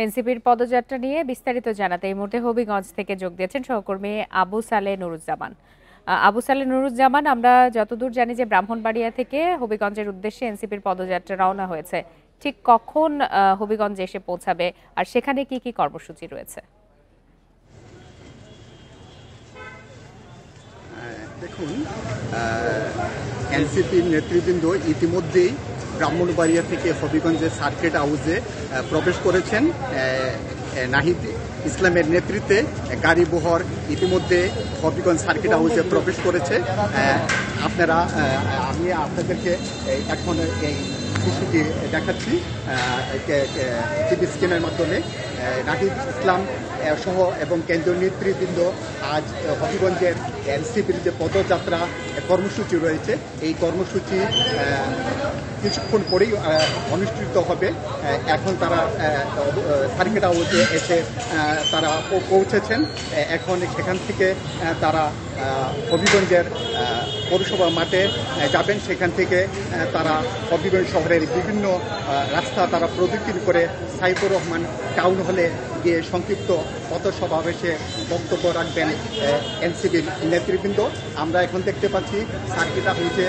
এনসিপির পদযাত্রা নিয়ে বিস্তারিত জানাতে এই মুহূর্তে হবিগঞ্জ থেকে যোগ দিয়েছেন সহকর্মী আবু সালে নুরুজ্জামান। আবু সালে নুরুজ্জামান, আমরা যতদূর জানি যে ব্রাহ্মণবাড়িয়া থেকে হবিগঞ্জের উদ্দেশ্যে এনসিপির পদযাত্রা রওনা হয়েছে, ঠিক কখন হবিগঞ্জে এসে পৌঁছাবে আর সেখানে কি কি কর্মসূচি রয়েছে? দেখুন, এনসিপির নেতৃবৃন্দ ইতিমধ্যেই ব্রাহ্মণবাড়িয়া থেকে হবিগঞ্জের সার্কিট হাউসে প্রবেশ করেছেন। নাহিদ ইসলামের নেতৃত্বে গাড়ি বহর ইতিমধ্যে হবিগঞ্জ সার্কিট হাউসে প্রবেশ করেছে। আমি আপনাদেরকে এখন এই দৃশ্যটি দেখাচ্ছি টিভি স্ক্রিনের মাধ্যমে। নাহিদ ইসলাম সহ এবং কেন্দ্রীয় নেতৃবৃন্দ আজ হবিগঞ্জের এনসিপির যে পদযাত্রা কর্মসূচি রয়েছে, এই কর্মসূচি কিছুক্ষণ পরেই অনুষ্ঠিত হবে। এখন তারা সার্কিট হাউসে এসে তারা পৌঁছেছেন। এখন সেখান থেকে তারা হবিগঞ্জের পৌরসভা মাঠে যাবেন। সেখান থেকে তারা হবিগঞ্জ শহরের বিভিন্ন রাস্তা তারা প্রদক্ষিণ করে সাইফুর রহমান টাউন হলে গিয়ে সংক্ষিপ্ত পথসমাবেশে বক্তব্য রাখবেন এনসিপির নেতৃবৃন্দ। আমরা এখন দেখতে পাচ্ছি সার্কিট হাউসে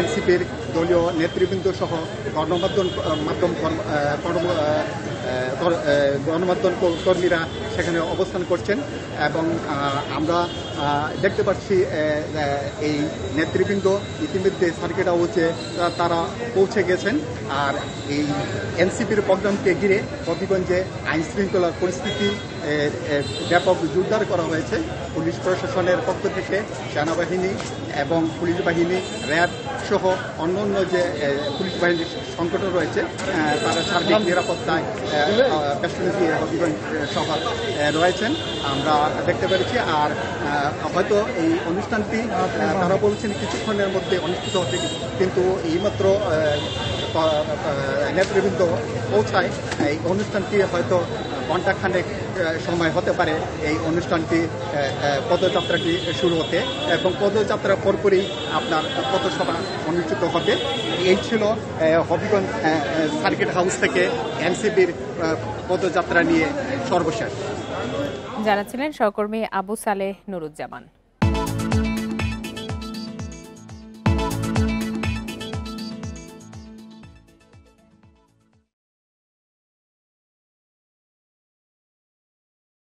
এনসিপির দলীয় নেতৃবৃন্দ সহ গণমাধ্যম কর্মীরা সেখানে অবস্থান করছেন এবং আমরা দেখতে পাচ্ছি এই নেতৃবৃন্দ ইতিমধ্যে সার্কিট হাউসে তারা পৌঁছে গেছেন। আর এই এনসিপির প্রোগ্রামকে ঘিরে হবিগঞ্জে আইন শৃঙ্খলার পরিস্থিতি ব্যাপক জোরদার করা হয়েছে। পুলিশ প্রশাসনের পক্ষ থেকে সেনাবাহিনী এবং পুলিশ বাহিনী, র্যাব সহ অন্যান্য যে পুলিশ বাহিনীর সংগঠন রয়েছে তারা সার্বিক নিরাপত্তায় বেষ্টনী দিয়ে হবিগঞ্জ শহর রয়েছেন আমরা দেখতে পেরেছি। আর হয়তো এই অনুষ্ঠানটি তারা বলছেন কিছুক্ষণের মধ্যে অনুষ্ঠিত হবে, কিন্তু এইমাত্র নেতৃবৃন্দ পৌঁছায়। এই অনুষ্ঠানটি হয়তো ঘণ্টাখানেক সময় হতে পারে এই অনুষ্ঠানটি পদযাত্রাটি শুরু হতে, এবং পদযাত্রার পরপরই আপনার পথসভা অনুষ্ঠিত হবে। এই ছিল হবিগঞ্জ সার্কিট হাউস থেকে এনসিপির পদযাত্রা নিয়ে সর্বশেষ। জানাচ্ছিলেন সহকর্মী আবু সালেহ নুরুজ্জামান।